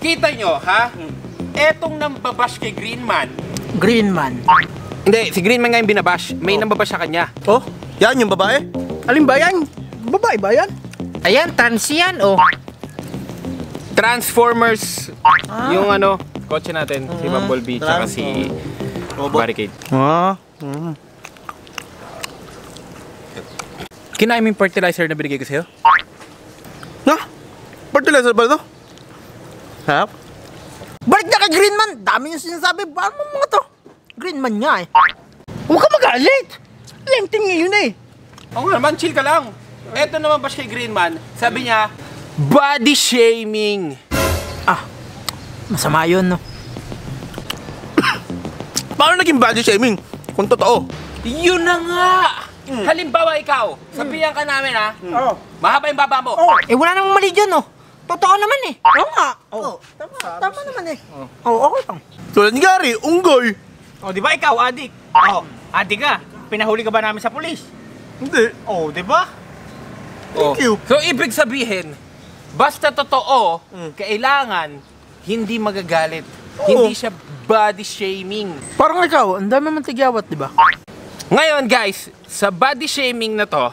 Kita nyo, ha? Etong nambabash kay Greenman. Greenman? Hindi, si Greenman nga yung binabash. May nambabash sa kanya. Oh, yan yung babae? Alin ba yan? Babae ba yan? Ayan, trans yan, oh. Transformers. Yung ano, kotse natin. Si Bumblebee, tsaka si Barricade. Kinain mo yung fertilizer na binigay ko sa'yo? Na? Fertilizer ba ito? Hap? Balik na kay Greenman! Dami yung sinasabi. Paano mo mga to? Greenman nga eh. Huwag ka magalit! Lenting ngayon eh. Oo nga naman, chill ka lang. Eto naman bash kay Greenman. Sabi niya, body shaming. Ah, masama yun, no? Paano naging body shaming? Kung totoo. Yun na nga! Halimbawa ikaw, sabihan ka namin ha, mahaba yung baba mo. Eh wala namang mali dyan, no? Totoo naman eh. Oo nga. Oo. Tama naman eh. Oo, okay lang. Tulad ni Gary, unggoy. O, di ba ikaw, adik? O, adik ka. Pinahuli ka ba namin sa pulis? Hindi. O, di ba? Thank you. So ibig sabihin, basta totoo, kailangan hindi magagalit. Hindi siya body shaming. Parang ikaw, ang dami mong tigyawat, di ba? Ngayon guys, sa body shaming na to,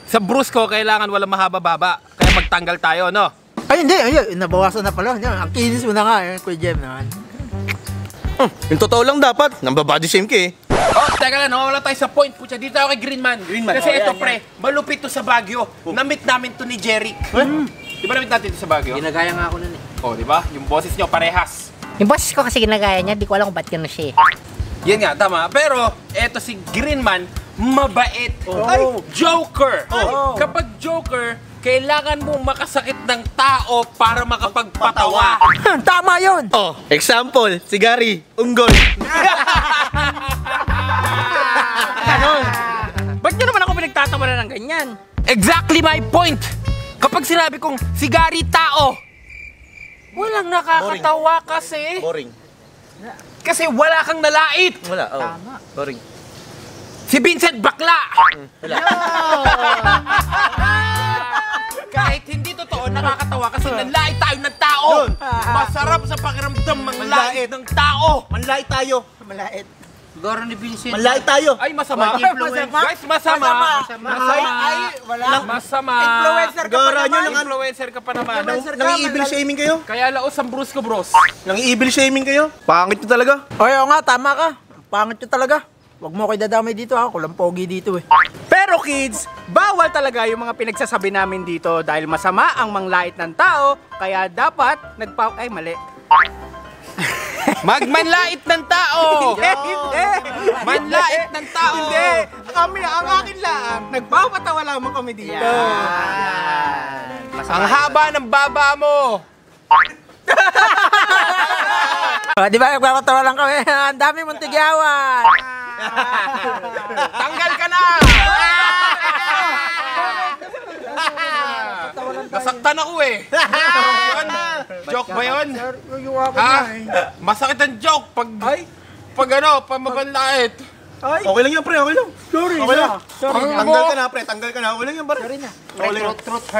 sa bruise ko kailangan walang mahaba-baba. Kaya magtanggal tayo, no? Ay, hindi. Ay, nabawasan na pala. Ang kinis mo na nga, eh, Kuya Jem naman. Yung totoo lang dapat. Nambabody shame ka eh. Oh, teka lang, wala tayo sa point. Pucha, dito tayo kay Greenman. Kasi ito, pre, malupit to sa Baguio. Na-meet namin to ni Jeric. Di ba na-meet natin to sa Baguio? Ginagaya nga ako nun eh. Oh, di ba? Yung boses nyo, parehas. Yung boses ko kasi ginagaya niya, di ko alam kung ba't gano'n siya eh. Yan nga, tama. Pero, eto si Greenman, mabait. Ay, joker. Kapag joker, kailangan mo makasakit ng tao para makapagpatawa. Tama yun! Oh, example, si Gary, unggoy. Ganon. Ba't nyo naman ako pinagtatawanan ng ganyan? Exactly my point! Kapag sinabi kong si Gary tao, walang nakakatawa kasi. Boring. Kasi wala kang nalait. Wala, oh. Boring. Si Vincent bakla. Wala. Kahit hindi totoo, nakakatawa kasi nanlait tayo ng tao. Masarap sa pakiramdam manglait ng tao. Manlait tayo. Malait. Siguro ni Vincent. Manlait tayo. Ay, masama. Masama? Guys, masama. Ay, wala. Masama. Influencer ka pa Gara nyo naman. Influencer ka pa naman. Nang-i-evil shaming kayo? Kaya laos ang bruise ko, bros. Nang-i-evil shaming kayo? Pangit nyo talaga. Oy, oo nga, tama ka. Pangit nyo talaga. Huwag mo ko idadamay dito ha. Kulang pogi dito eh. Pero kids, bawal talaga yung mga pinagsasabi namin dito dahil masama ang manglait ng tao, kaya dapat ay mali. Magmanlait ng tao. Hindi. Manlait ng tao. Hindi. Kami, ang akin lang. Nagpapatawa lamang kami dito. Ang haba ng baba mo. Di ba, nagpapatawa lang kami. Ang dami mong tigyawan. Tanggal ka na. Nasaktan ako eh. Yun? Joke ba yun? Ha? Masakit ang joke pag mabanlait. Okay lang yan, pre. Okay lang. Sorry. Okay lang. Sorry. Tanggal ka na, pre. Tanggal ka na. Okay lang yan, pre. Sorry na. Okay lang.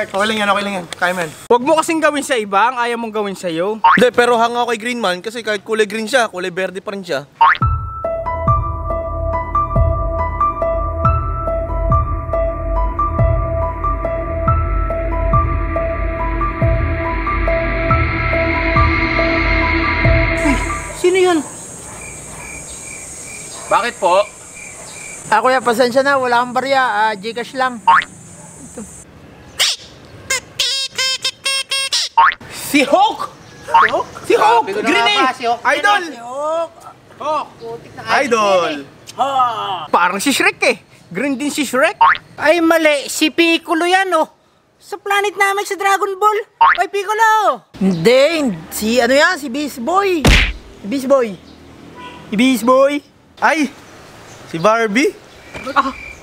Okay lang yan. Okay lang yan. Kaya man. Huwag mo kasing gawin sa iba ang ayaw mong gawin sa'yo. Hindi, pero hanga ako kay Greenman kasi kahit kulay green siya, kulay verde pa rin siya. Sino yun? Bakit po? Kuya, pasensya na. Wala akong barya. Gcash lang. Si Hulk! Si Hulk! Grenade! Idol! Idol! Parang si Shrek eh. Green din si Shrek. Ay mali, si Piccolo yan oh. Sa planet namin sa Dragon Ball. Ay Piccolo! Hindi. Si ano yan? Si Beast Boy. Beast Boy. Beast Boy. Ay! Si Barbie?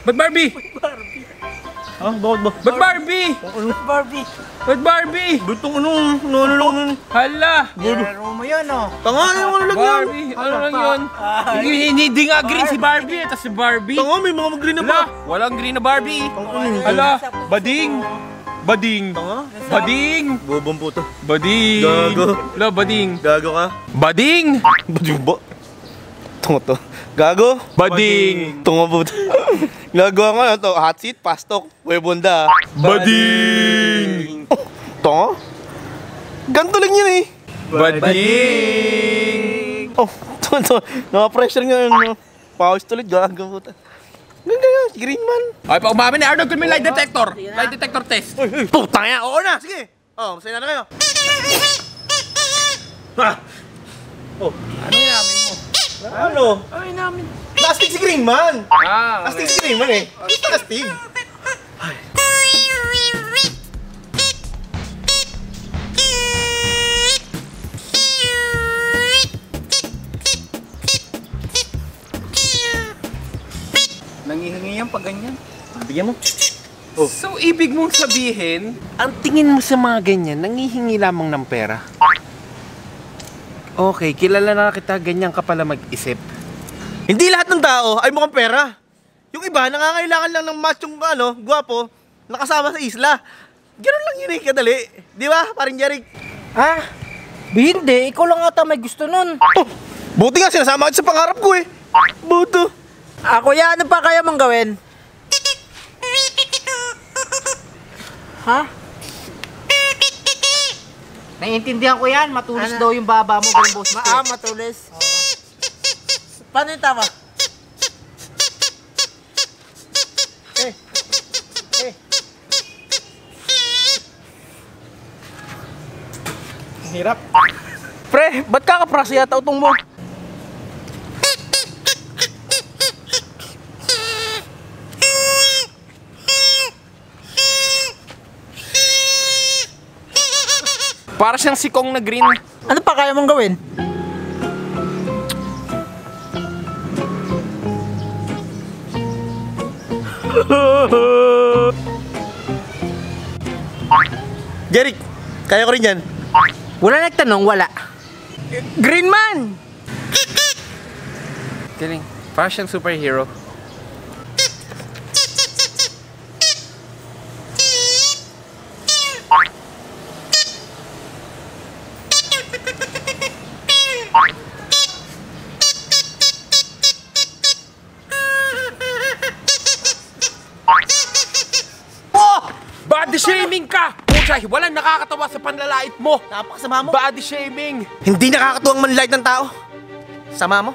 Ba't Barbie? Ah, bakit ba? Ba't Barbie? Barbie. Ba't Barbie? Butong ano lang. Hala! Laro mo yun, oh. Tanga, yung ano lang yan. Barbie? Ano lang yun? Hindi nga green si Barbie. Ito si Barbie. Tanga, may mga green na Hala! ba? Walang green na Barbie. Hala! Bading! Bading. Tanga? Bading. Bobong puto. Bading. Gago. La, bading. Gago ka? Bading. Bading ba? Tungo to. Gago? Bading. Tungo puto. Gago nga to. Hot seat, pastok, webonda. Bading. Tungo? Ganto lang yun eh. Bading. Oh, tungo. Naka-pressure nga yun. Pause tuloy. Gago puto. Ganyan, si Green Man. Ay, pag umamin na Arnold, kung may lie detector. Lie detector test. Putang yan. Oo na, sige. Oh, masaya na kayo. Ha? Oh, Ano yamin mo? ano? Ay, namin. Nastig si Green Man. Ah, Nastig si Green Man eh. Gusto nastig. Nangihingi yan pag ganyan. Bigyan mo. So, ibig mong sabihin, ang tingin mo sa mga ganyan, nangihingi lamang ng pera? Okay, kilala na kita, ganyan ka pala mag-isip. Hindi lahat ng tao ay mukhang pera. Yung iba, nangangailangan lang ng machong gwapo, nakasama sa isla. Ganun lang yun eh, kadali. Di ba, paring Jeric? Ah, hindi. Ikaw lang ata may gusto nun. Oh, buti nga sinasama kita sa pangarap ko eh. Buto. Ako yan, ano pa kaya mong gawin? Ha? Naiintindihan ko yan, matulis Ano? daw yung baba mo, ganun boss. Matulis. Paano yung tama? Hirap. Pre, ba't kakaprasa yata utong mo? Para siyang sikong na green. Ano pa kaya mong gawin? Jeric, kaya ko rin yan. Wala nagtanong, wala. Green Man! Galing. Para siyang superhero. Body shaming ka! Puchay, walang nakakatawa sa panlalait mo! Napakasama mo. Body shaming! Hindi nakakatuwang manlight ng tao. Sama mo.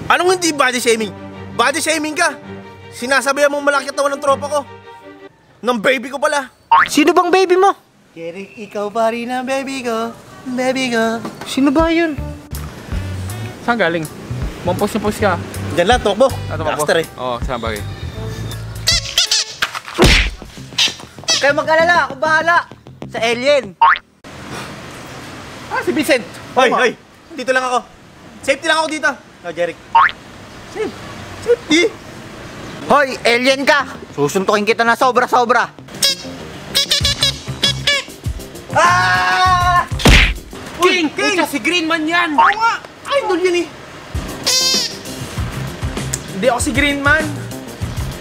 Anong hindi body shaming? Body shaming ka. Sinasabihan mong malaki katawan ng tropa ko. Ng baby ko pala. Sino bang baby mo? Jeric, ikaw pa rin ang baby ko. Baby ko. Sino ba yun? Saan galing? Mampos na post ka. Diyan lang, tukbo. Gangster eh. Oo, saan bagay? Huwag kayo mag-alala, ako bahala. Sa alien. Ah, si Vincent! Hoy, hoy. Dito lang ako. Safety lang ako dito. No, Jeric. Safety. Hoy, alien ka! Susuntukin kita na sobra-sobra. Ah! King! King! Si Green Man yan! Oo nga! Idol yun eh. Hindi ako si Green Man!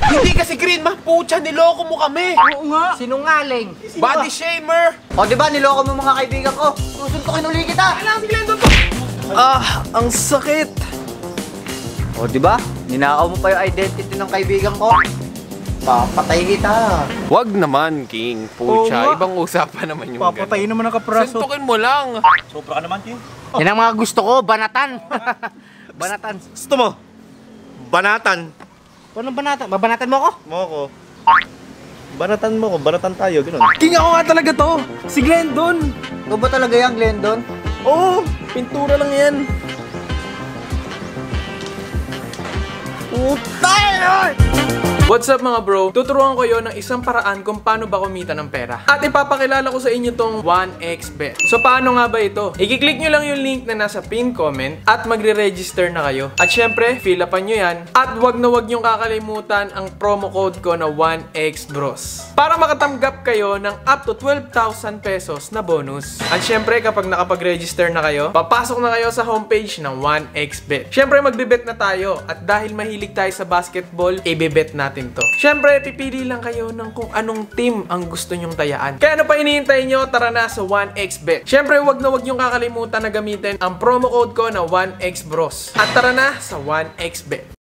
Hindi ka si Green Man! Pucha, niloko mo kami! Oo nga. Sinungaling. Body shamer! O diba, niloko mo mga kaibigan ko. Susuntukin uli kita. Kailangan si Glendon to! Ah, ang sakit. O diba, ninakaw mo pa yung identity ng kaibigan ko. Papatay kita. Wag naman, King. Oo Pucha, nga. ibang usapan naman yung Papatayin naman ang kapraso. Suntukin mo lang! Sobra ka naman, King. Yan ang mga gusto ko, banatan. Banatan. Gusto mo? Banatan. Anong banatan? Babanatan mo ako? Mo ko. Banatan mo ko. Banatan tayo. Ganun. King ako nga talaga to. Si Glendon. Ito ba talaga yan, Glendon? Oo. Pintura lang yan. Utay! What's up mga bro? Tuturuan ko yon ng isang paraan kung paano ba kumita ng pera. At ipapakilala ko sa inyo tong 1xBet. So paano nga ba ito? I-click nyo lang yung link na nasa pin comment at magre-register na kayo. At syempre, fill upan nyo yan. At wag na wag nyong kakalimutan ang promo code ko na 1xBros para makatanggap kayo ng up to 12,000 pesos na bonus. At syempre, kapag nakapag-register na kayo, papasok na kayo sa homepage ng 1xBet. Syempre, magbibet na tayo. At dahil mahilig tayo sa basketball, ibibet natin to. Syempre, pipili lang kayo ng kung anong team ang gusto nyong tayaan. Kaya ano pa hinihintay nyo? Tara na sa 1xBet. Syempre, wag na wag nyong kakalimutan na gamitin ang promo code ko na 1xBros. At tara na sa 1xBet.